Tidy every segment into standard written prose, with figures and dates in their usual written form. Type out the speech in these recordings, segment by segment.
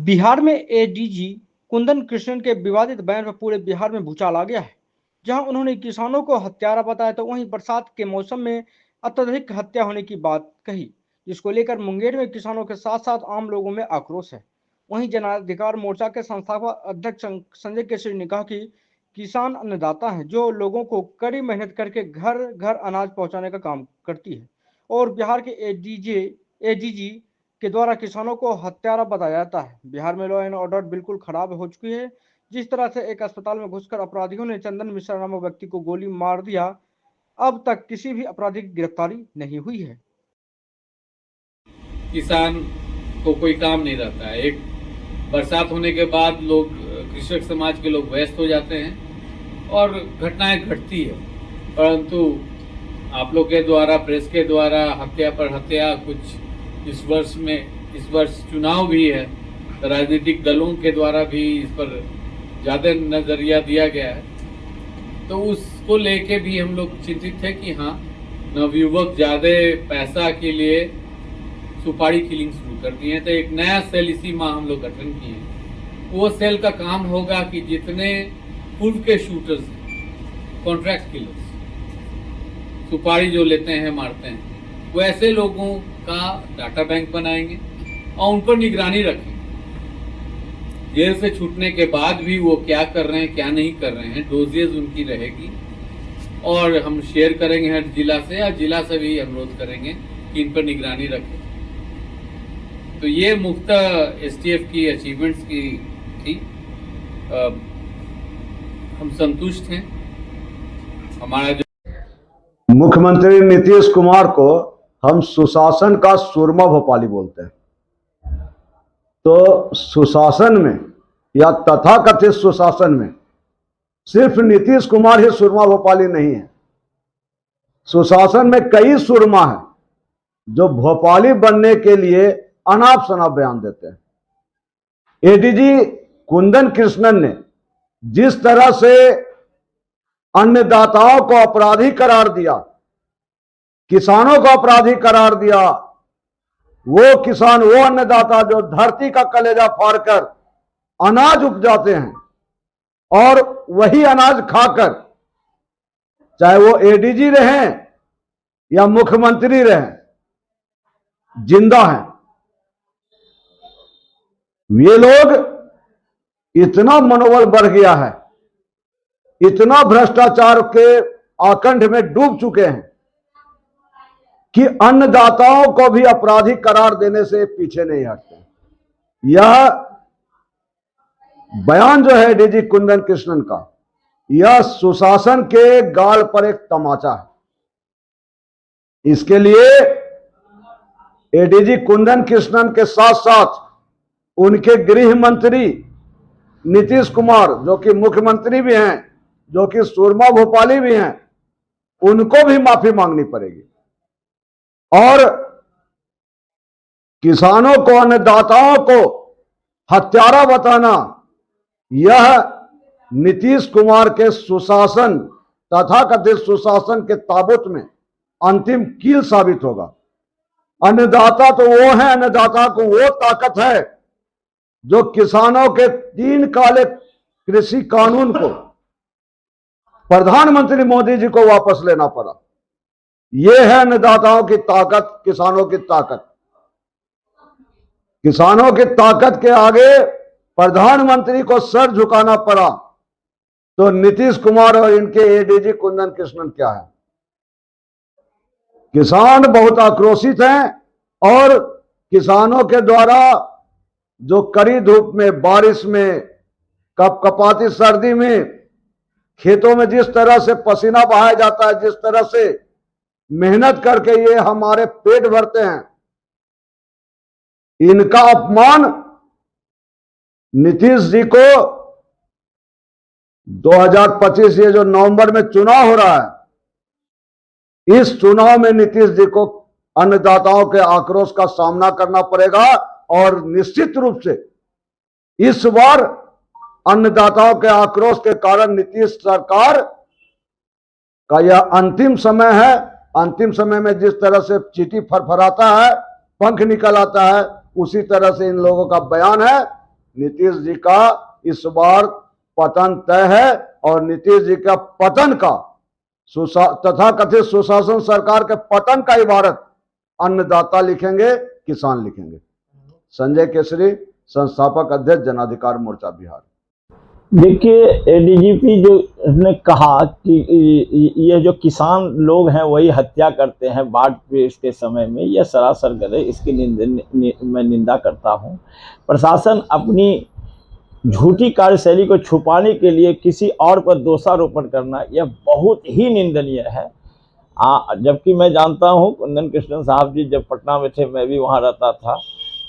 बिहार में एडीजी कुंदन कृष्णन के विवादित बयान पर पूरे बिहार में भूचाल आ गया है। जहां उन्होंने किसानों को हत्यारा बताया तो वहीं बरसात के मौसम में अत्यधिक हत्या होने की बात कही, जिसको लेकर मुंगेर में किसानों के साथ साथ आम लोगों में आक्रोश है। वहीं जन अधिकार मोर्चा के संस्थापक अध्यक्ष संजय केसरी ने कहा कि किसान अन्नदाता हैं जो लोगों को कड़ी मेहनत करके घर घर अनाज पहुंचाने का काम करती है और बिहार के एडीजी के द्वारा किसानों को हत्यारा बताया जाता है। बिहार में लॉ एंड ऑर्डर बिल्कुल खराब हो चुकी है। जिस तरह से एक अस्पताल में घुसकर अपराधियों ने चंदन मिश्रा नामक व्यक्ति को गोली मार दिया, अब तक किसी भी अपराधी की गिरफ्तारी नहीं हुई है। किसान को कोई काम नहीं रहता है। एक बरसात होने के बाद लोग, कृषक समाज के लोग व्यस्त हो जाते हैं और घटनाएं घटती है, परंतु आप लोग के द्वारा, प्रेस के द्वारा हत्या पर हत्या, कुछ इस वर्ष चुनाव भी है, राजनीतिक दलों के द्वारा भी इस पर ज़्यादा नजरिया दिया गया है, तो उसको लेके भी हम लोग चिंतित थे कि हाँ, नवयुवक ज़्यादा पैसा के लिए सुपारी किलिंग शुरू कर दिए हैं। तो एक नया सेल इसी माह हम लोग गठन किए हैं। वो सेल का काम होगा कि जितने पूर्व के शूटर्स हैं, कॉन्ट्रैक्ट किलर्स, सुपारी जो लेते हैं, मारते हैं, वो ऐसे लोगों का डाटा बैंक बनाएंगे और उन पर निगरानी रखेंगे। जेल से छूटने के बाद भी वो क्या कर रहे हैं, क्या नहीं कर रहे हैं, डोजेज उनकी रहेगी और हम शेयर करेंगे हर जिला से, या जिला से भी अनुरोध करेंगे कि इन पर निगरानी रखें। तो ये मुफ्त एसटीएफ की अचीवमेंट्स की थी। हम संतुष्ट हैं। हमारा जो मुख्यमंत्री नीतीश कुमार को हम सुशासन का सुरमा भोपाली बोलते हैं। तो सुशासन में या तथाकथित सुशासन में सिर्फ नीतीश कुमार ही सुरमा भोपाली नहीं है। सुशासन में कई सुरमा हैं जो भोपाली बनने के लिए अनाप शनाप बयान देते हैं। एडीजी कुंदन कृष्णन ने जिस तरह से अन्नदाताओं को अपराधी करार दिया, किसानों को अपराधी करार दिया, वो किसान, वो अन्नदाता जो धरती का कलेजा फाड़कर अनाज उपजाते हैं और वही अनाज खाकर, चाहे वो एडीजी रहें या मुख्यमंत्री रहें, जिंदा हैं। ये लोग, इतना मनोबल बढ़ गया है, इतना भ्रष्टाचार के आकंठ में डूब चुके हैं कि अन्नदाताओं को भी अपराधी करार देने से पीछे नहीं हटते। यह बयान जो है एडीजी कुंदन कृष्णन का, यह सुशासन के गाल पर एक तमाचा है। इसके लिए एडीजी कुंदन कृष्णन के साथ साथ उनके गृह मंत्री नीतीश कुमार, जो कि मुख्यमंत्री भी हैं, जो कि सुरमा भोपाली भी हैं, उनको भी माफी मांगनी पड़ेगी। और किसानों को, अन्नदाताओं को हत्यारा बताना, यह नीतीश कुमार के सुशासन, तथाकथित सुशासन के ताबूत में अंतिम कील साबित होगा। अन्नदाता तो वो है, अन्नदाता को वो ताकत है जो किसानों के 3 काले कृषि कानून को प्रधानमंत्री मोदी जी को वापस लेना पड़ा। यह है अन्नदाताओं की ताकत, किसानों की ताकत। किसानों की ताकत के आगे प्रधानमंत्री को सर झुकाना पड़ा, तो नीतीश कुमार और इनके एडीजी कुंदन कृष्णन क्या है? किसान बहुत आक्रोशित हैं और किसानों के द्वारा जो कड़ी धूप में, बारिश में, कपकपाती सर्दी में खेतों में जिस तरह से पसीना बहाया जाता है, जिस तरह से मेहनत करके ये हमारे पेट भरते हैं, इनका अपमान नीतीश जी को 2025 ये जो नवंबर में चुनाव हो रहा है, इस चुनाव में नीतीश जी को अन्नदाताओं के आक्रोश का सामना करना पड़ेगा। और निश्चित रूप से इस बार अन्नदाताओं के आक्रोश के कारण नीतीश सरकार का यह अंतिम समय है। अंतिम समय में जिस तरह से चींटी फरफराता है, पंख निकल आता है, उसी तरह से इन लोगों का बयान है नीतीश जी का इस बार पतन तय है और नीतीश जी का पतन का तथाकथित सुशासन सरकार के पतन का इबारत अन्नदाता लिखेंगे, किसान लिखेंगे। संजय केसरी, संस्थापक अध्यक्ष जन अधिकार मोर्चा बिहार। देखिए, एडीजीपी जो ने कहा कि ये जो किसान लोग हैं वही हत्या करते हैं बाढ़ के समय में, यह सरासर गलत है। इसकी मैं निंदा करता हूं। प्रशासन अपनी झूठी कार्यशैली को छुपाने के लिए किसी और पर दोषारोपण करना यह बहुत ही निंदनीय है। जबकि मैं जानता हूं कुंदन कृष्णन साहब जी जब पटना में थे, मैं भी वहां रहता था,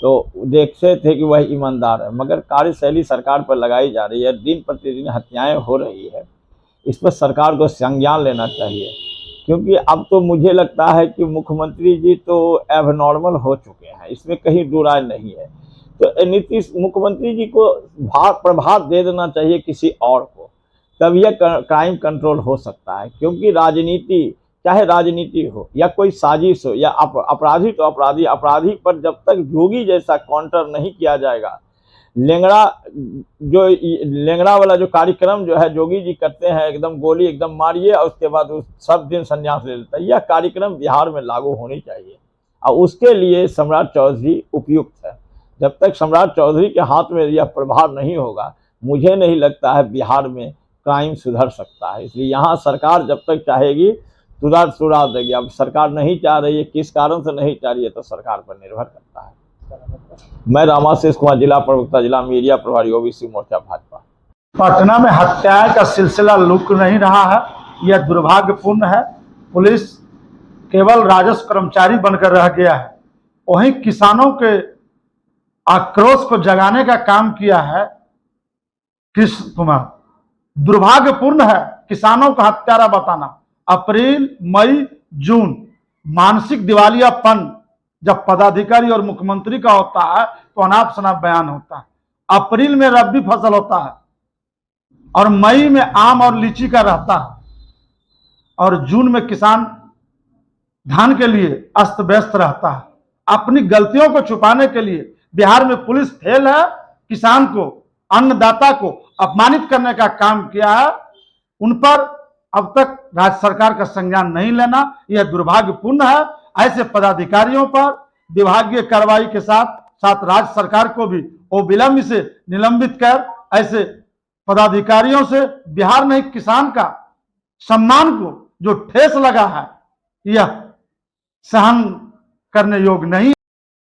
तो देखते थे कि वह ईमानदार है, मगर कार्यशैली सरकार पर लगाई जा रही है। दिन प्रतिदिन हत्याएं हो रही है, इस पर सरकार को संज्ञान लेना चाहिए। क्योंकि अब तो मुझे लगता है कि मुख्यमंत्री जी तो एबनॉर्मल हो चुके हैं, इसमें कहीं दो राय नहीं है। तो नीतीश मुख्यमंत्री जी को प्रभार दे देना चाहिए किसी और को, तब यह क्राइम कंट्रोल हो सकता है। क्योंकि राजनीति, चाहे राजनीति हो या कोई साजिश हो या अपराधी तो अपराधी पर जब तक योगी जैसा काउंटर नहीं किया जाएगा, लेंगड़ा वाला जो कार्यक्रम जो है योगी जी करते हैं, एकदम गोली एकदम मारिए और उसके बाद उस सब दिन संन्यास ले लेता है, यह कार्यक्रम बिहार में लागू होनी चाहिए। और उसके लिए सम्राट चौधरी उपयुक्त है। जब तक सम्राट चौधरी के हाथ में यह प्रभार नहीं होगा, मुझे नहीं लगता है बिहार में क्राइम सुधर सकता है। इसलिए यहाँ सरकार जब तक चाहेगी सुधार देगी। अब सरकार नहीं चाह रही है, किस कारण से नहीं चाह रही है तो सरकार पर निर्भर करता है। मैं रामाशीष कुमार, जिला प्रवक्ता, जिला मीडिया प्रभारी, ओबीसी मोर्चा भाजपा। पटना में हत्याएं का सिलसिला रुक नहीं रहा है, यह दुर्भाग्यपूर्ण है। पुलिस केवल राजस्व कर्मचारी बनकर रह गया है। वहीं किसानों के आक्रोश को जगाने का काम किया है कृष्ण कुमार। दुर्भाग्यपूर्ण है किसानों का हत्यारा बताना। अप्रैल, मई, जून मानसिक दिवालियापन जब पदाधिकारी और मुख्यमंत्री का होता है तो अनाप शनाप बयान होता है। अप्रैल में रबी फसल होता है और मई में आम और लीची का रहता है और जून में किसान धान के लिए अस्त व्यस्त रहता है। अपनी गलतियों को छुपाने के लिए बिहार में पुलिस फेल है। किसान को, अन्नदाता को अपमानित करने का काम किया है। उन पर अब तक राज्य सरकार का संज्ञान नहीं लेना, यह दुर्भाग्यपूर्ण है। ऐसे पदाधिकारियों पर विभागीय कार्रवाई के साथ राज्य सरकार को भी अविलंब से निलंबित कर ऐसे पदाधिकारियों से बिहार में किसान का सम्मान को जो ठेस लगा है, यह सहन करने योग्य नहीं।